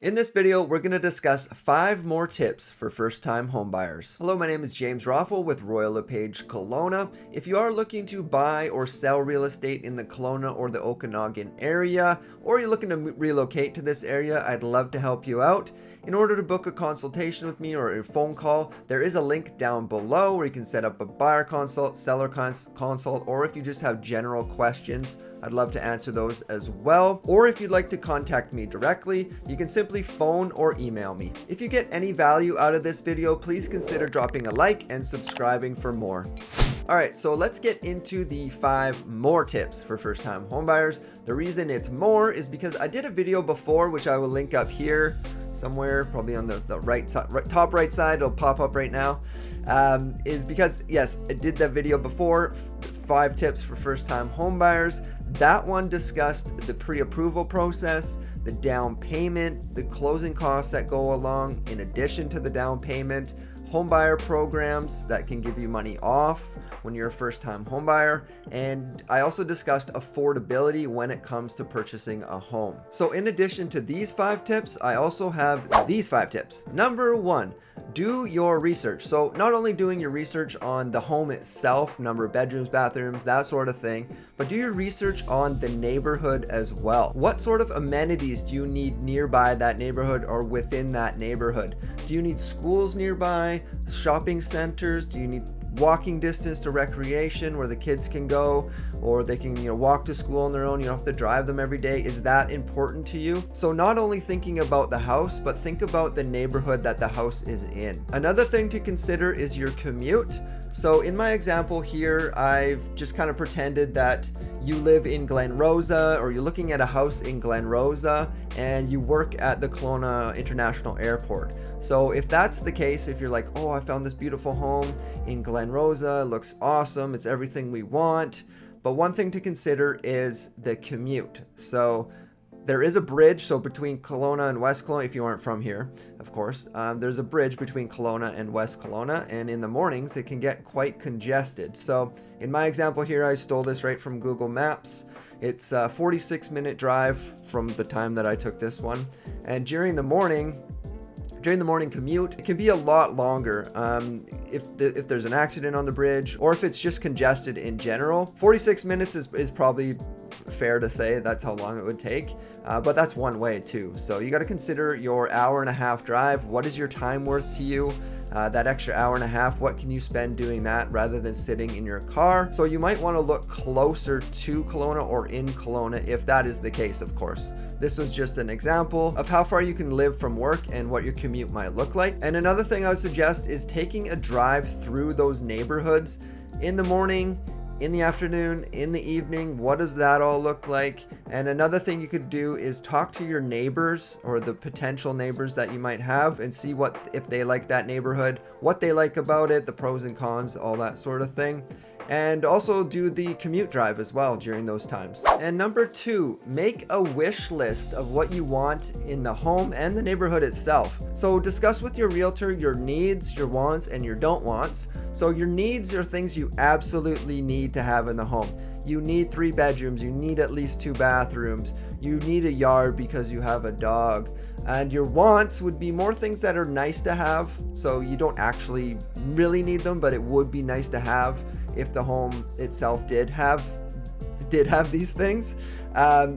In this video, we're going to discuss 5 more tips for first-time homebuyers. Hello, my name is James Roffel with Royal LePage Kelowna. If you are looking to buy or sell real estate in the Kelowna or the Okanagan area, or you're looking to relocate to this area, I'd love to help you out. In order to book a consultation with me or a phone call, there is a link down below where you can set up a buyer consult, seller consult, or if you just have general questions, I'd love to answer those as well. Or if you'd like to contact me directly, you can simply phone or email me. If you get any value out of this video, please consider dropping a like and subscribing for more. Alright, so let's get into the 5 more tips for first-time homebuyers. The reason it's more is because I did a video before, which I will link up here somewhere, probably on the right side, top right side, it'll pop up right now, is because, yes, I did that video before, 5 tips for first-time homebuyers. That one discussed the pre-approval process, the down payment, the closing costs that go along in addition to the down payment, homebuyer programs that can give you money off when you're a first-time homebuyer, and I also discussed affordability when it comes to purchasing a home. So in addition to these 5 tips, I also have these 5 tips. Number 1, do your research. So not only doing your research on the home itself, number of bedrooms, bathrooms, that sort of thing, but do your research on the neighborhood as well. What sort of amenities do you need nearby that neighborhood or within that neighborhood? Do you need schools nearby, shopping centers? Do you need walking distance to recreation where the kids can go, or they can, walk to school on their own? You don't have to drive them every day. Is that important to you? So not only thinking about the house, but think about the neighborhood that the house is in. Another thing to consider is your commute. So in my example here, I've just kind of pretended that you live in Glen Rosa, or you're looking at a house in Glen Rosa and you work at the Kelowna International Airport. So if that's the case, if you're like, oh, I found this beautiful home in Glen Rosa, it looks awesome, it's everything we want. But one thing to consider is the commute. So there is a bridge, so between Kelowna and West Kelowna, if you aren't from here, of course, there's a bridge between Kelowna and West Kelowna, and in the mornings it can get quite congested. So in my example here, I stole this right from Google Maps. It's a 46-minute drive from the time that I took this one, and during the morning commute, it can be a lot longer if there's an accident on the bridge, or if it's just congested in general. 46 minutes is probably fair to say that's how long it would take, but that's one way too. So you got to consider your hour-and-a-half drive. What is your time worth to you? That extra hour and a half, what can you spend doing that rather than sitting in your car? So you might want to look closer to Kelowna or in Kelowna if that is the case, of course. This was just an example of how far you can live from work and what your commute might look like. And another thing I would suggest is taking a drive through those neighborhoods in the morning, in the afternoon, in the evening. What does that all look like? And another thing you could do is talk to your neighbors or the potential neighbors that you might have and see if they like that neighborhood, what they like about it, the pros and cons, all that sort of thing. And also do the commute drive as well during those times. And number 2, make a wish list of what you want in the home and the neighborhood itself. So discuss with your realtor your needs, your wants, and your don't wants. So your needs are things you absolutely need to have in the home. You need 3 bedrooms, you need at least 2 bathrooms, you need a yard because you have a dog. And your wants would be more things that are nice to have, so you don't actually really need them, but it would be nice to have if the home itself did have these things.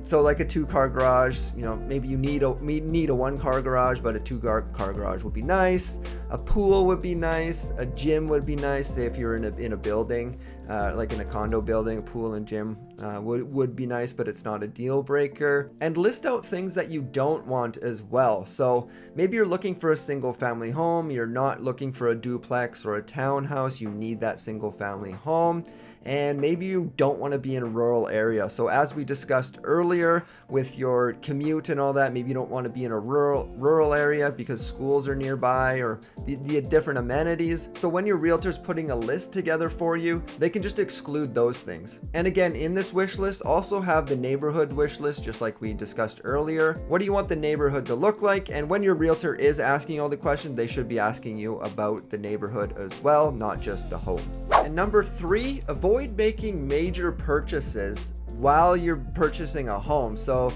So like a 2-car garage, maybe you need a 1-car garage, but a 2-car garage would be nice. A pool would be nice. A gym would be nice. Say if you're in a building, like in a condo building, a pool and gym would be nice, but it's not a deal breaker. And list out things that you don't want as well. So maybe you're looking for a single family home. You're not looking for a duplex or a townhouse. You need that single family home. And maybe you don't want to be in a rural area. So as we discussed earlier with your commute and all that, maybe you don't want to be in a rural area because schools are nearby or the different amenities. So when your realtor's putting a list together for you, they can just exclude those things. And again, in this wish list, also have the neighborhood wish list, just like we discussed earlier. What do you want the neighborhood to look like? And when your realtor is asking all the questions, they should be asking you about the neighborhood as well, not just the home. And number 3, avoid making major purchases while you're purchasing a home. So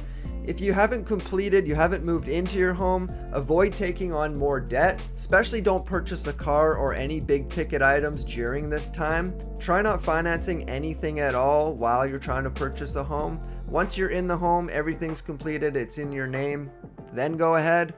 If you haven't completed, you haven't moved into your home, avoid taking on more debt. Especially don't purchase a car or any big ticket items during this time. Try not financing anything at all while you're trying to purchase a home. Once you're in the home, everything's completed, it's in your name, then go ahead.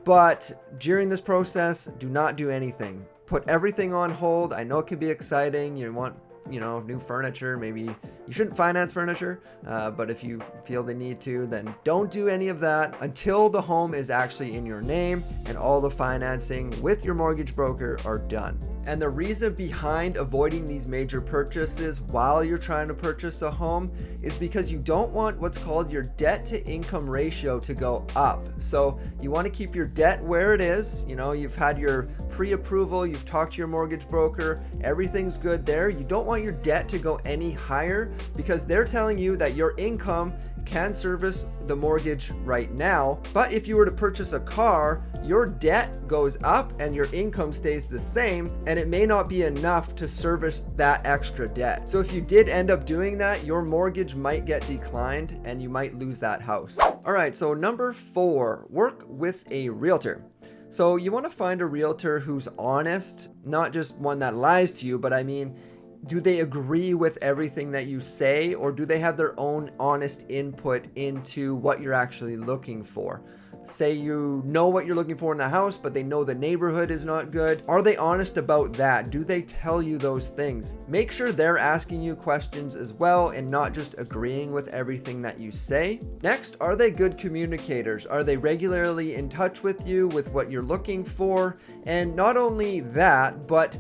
But during this process, do not do anything. Put everything on hold. I know it can be exciting. You want, new furniture. Maybe you shouldn't finance furniture, but if you feel the need to, then don't do any of that until the home is actually in your name and all the financing with your mortgage broker are done. And the reason behind avoiding these major purchases while you're trying to purchase a home is because you don't want what's called your debt to income ratio to go up. So you want to keep your debt where it is. You've had your pre-approval, you've talked to your mortgage broker, everything's good there. You don't want your debt to go any higher because they're telling you that your income can service the mortgage right now. But if you were to purchase a car, your debt goes up and your income stays the same, and it may not be enough to service that extra debt. So if you did end up doing that, your mortgage might get declined and you might lose that house. All right, so number 4, work with a realtor. So you want to find a realtor who's honest, not just one that lies to you, but do they agree with everything that you say, or do they have their own honest input into what you're actually looking for? Say you know what you're looking for in the house, but they know the neighborhood is not good. Are they honest about that? Do they tell you those things? Make sure they're asking you questions as well and not just agreeing with everything that you say. Next, are they good communicators? Are they regularly in touch with you with what you're looking for? And not only that, but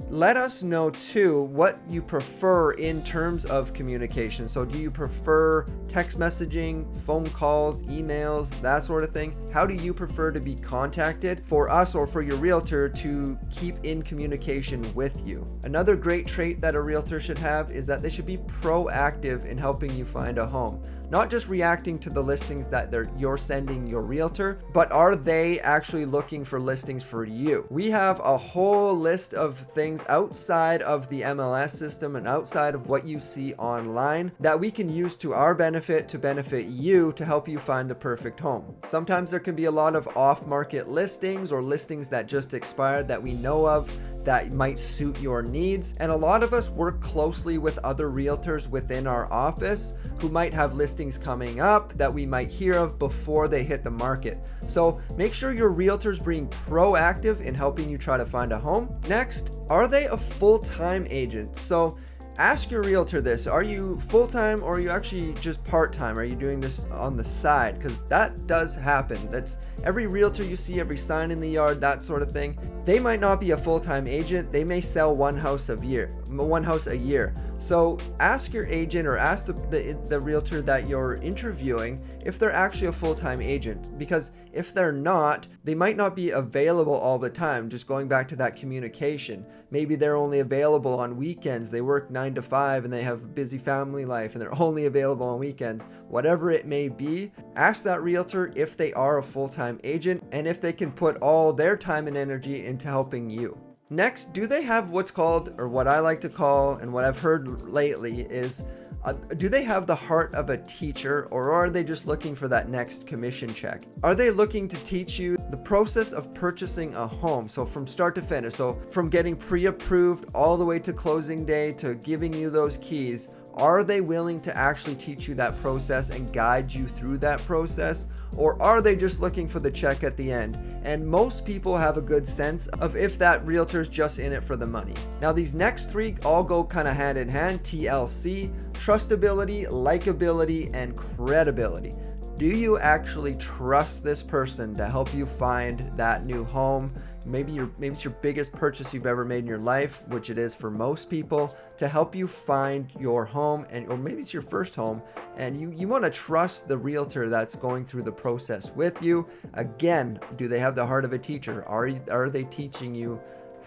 let us know too what you prefer in terms of communication. So do you prefer text messaging, phone calls, emails, that sort of thing? How do you prefer to be contacted for us or for your realtor to keep in communication with you? Another great trait that a realtor should have is that they should be proactive in helping you find a home. Not just reacting to the listings that you're sending your realtor, but are they actually looking for listings for you? We have a whole list of things outside of the MLS system and outside of what you see online that we can use to our benefit to benefit you to help you find the perfect home. Sometimes there can be a lot of off-market listings or listings that just expired that we know of that might suit your needs. And a lot of us work closely with other realtors within our office who might have listings coming up that we might hear of before they hit the market. So make sure your realtor's being proactive in helping you try to find a home. Next, are they a full-time agent? So ask your realtor this: are you full-time or are you actually just part-time? Are you doing this on the side? Because that does happen. That's every realtor you see, every sign in the yard, that sort of thing. They might not be a full-time agent. They may sell one house a year. So ask your agent or ask the realtor that you're interviewing if they're actually a full-time agent, because if they're not, they might not be available all the time. Just going back to that communication, maybe they're only available on weekends. They work 9 to 5 and they have a busy family life and they're only available on weekends. Whatever it may be, ask that realtor if they are a full-time agent and if they can put all their time and energy into helping you. Next, do they have what's called, or what I like to call, and what I've heard lately is, do they have the heart of a teacher, or are they just looking for that next commission check? Are they looking to teach you the process of purchasing a home? So from start to finish, so from getting pre-approved all the way to closing day to giving you those keys. Are they willing to actually teach you that process and guide you through that process? Or are they just looking for the check at the end? And most people have a good sense of if that realtor's just in it for the money. Now these next 3 all go kind of hand in hand: TLC, trustability, likability, and credibility. Do you actually trust this person to help you find that new home? Maybe it's your biggest purchase you've ever made in your life, which it is for most people, to help you find your home, or maybe it's your first home, and you want to trust the realtor that's going through the process with you. Again, do they have the heart of a teacher? Are they teaching you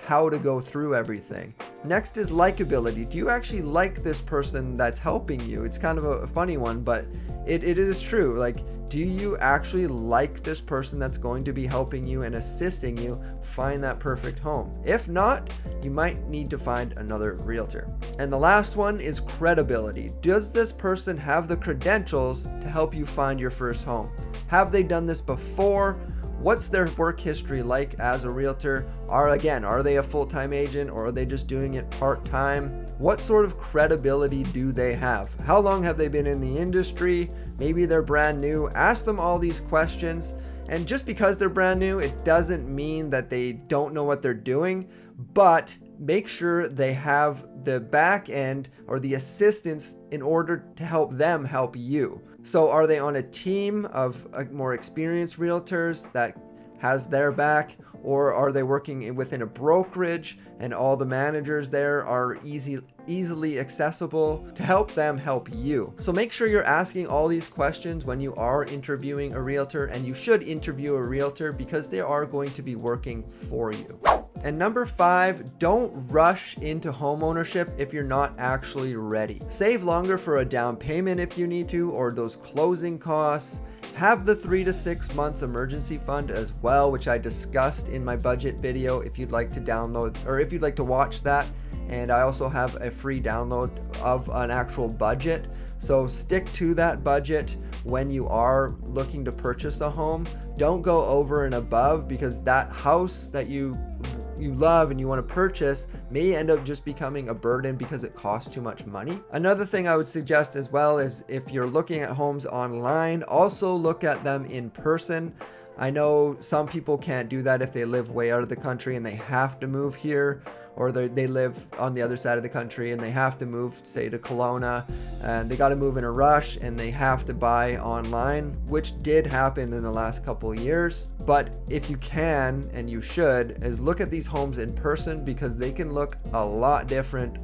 how to go through everything? Next is likability. Do you actually like this person that's helping you? It's kind of a funny one, but it is true. Like, Do you actually like this person that's going to be helping you and assisting you find that perfect home? If not, you might need to find another realtor. And the last one is credibility. Does this person have the credentials to help you find your first home? Have they done this before? What's their work history like as a realtor? Are they a full-time agent, or are they just doing it part-time? What sort of credibility do they have? How long have they been in the industry? Maybe they're brand new. Ask them all these questions. And just because they're brand new, it doesn't mean that they don't know what they're doing, but make sure they have the back end or the assistance in order to help them help you. So are they on a team of more experienced realtors that has their back, or are they working within a brokerage and all the managers there are easily accessible to help them help you? So make sure you're asking all these questions when you are interviewing a realtor, and you should interview a realtor because they are going to be working for you. And number 5, don't rush into homeownership if you're not actually ready. Save longer for a down payment if you need to, or those closing costs. Have the 3 to 6 months emergency fund as well, which I discussed in my budget video if you'd like to download, or if you'd like to watch that. And I also have a free download of an actual budget. So stick to that budget when you are looking to purchase a home. Don't go over and above, because that house that you love and you want to purchase may end up just becoming a burden because it costs too much money. Another thing I would suggest as well is, if you're looking at homes online, also look at them in person. I know some people can't do that if they live way out of the country and they have to move here, or they live on the other side of the country and they have to move, say, to Kelowna, and they got to move in a rush and they have to buy online, which did happen in the last couple of years. But if you can, and you should, is look at these homes in person, because they can look a lot different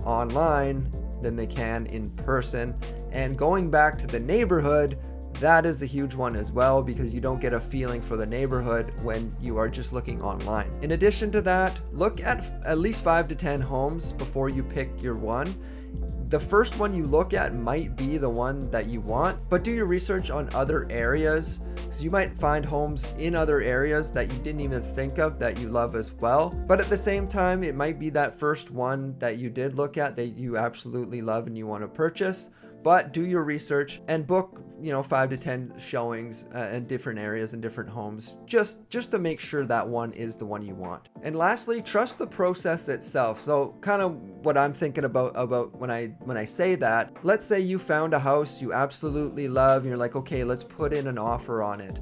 online than they can in person. And going back to the neighborhood, that is the huge one as well, because you don't get a feeling for the neighborhood when you are just looking online. In addition to that, look at least 5 to 10 homes before you pick your one. The first one you look at might be the one that you want, but do your research on other areas, because you might find homes in other areas that you didn't even think of that you love as well. But at the same time, it might be that first one that you did look at that you absolutely love and you want to purchase. But do your research and book, 5 to 10 showings in different areas and different homes, just to make sure that one is the one you want. And lastly, trust the process itself. So kind of what I'm thinking about when I say that, let's say you found a house you absolutely love and you're like, okay, let's put in an offer on it.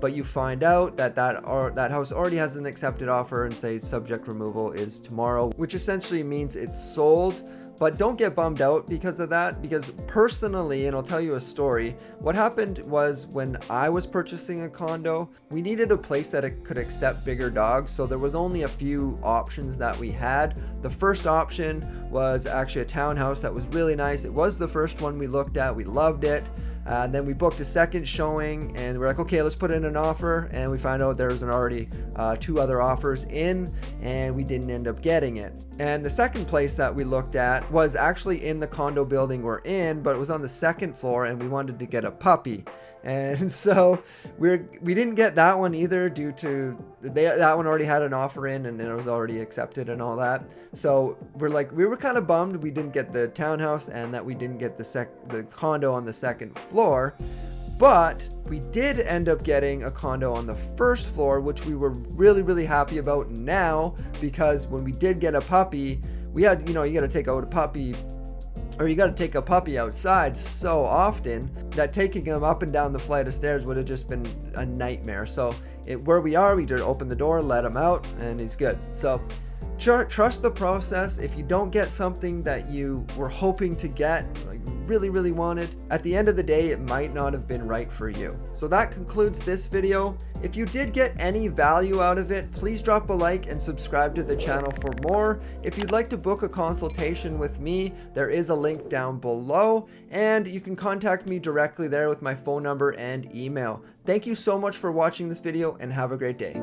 But you find out that house already has an accepted offer, and say subject removal is tomorrow, which essentially means it's sold. But don't get bummed out because of that, because personally, and I'll tell you a story, what happened was when I was purchasing a condo, we needed a place that it could accept bigger dogs, so there was only a few options that we had. The first option was actually a townhouse that was really nice. It was the first one we looked at, we loved it. Then we booked a second showing and we're like, okay, let's put in an offer. And we find out there was already 2 other offers in, and we didn't end up getting it. And the second place that we looked at was actually in the condo building we're in, but it was on the 2nd floor, and we wanted to get a puppy. And so we didn't get that one either, due to that one already had an offer in and it was already accepted and all that. So we were kind of bummed we didn't get the townhouse and that we didn't get the condo on the 2nd floor. But we did end up getting a condo on the 1st floor, which we were really, really happy about now, because when we did get a puppy, we had, you got to take out a puppy, or you got to take a puppy outside so often that taking him up and down the flight of stairs would have just been a nightmare. So where we are, we just open the door, let him out, and he's good. So trust the process. If you don't get something that you were hoping to get, like really, really wanted, at the end of the day, it might not have been right for you. So that concludes this video. If you did get any value out of it, please drop a like and subscribe to the channel for more. If you'd like to book a consultation with me, there is a link down below, and you can contact me directly there with my phone number and email. Thank you so much for watching this video, and have a great day.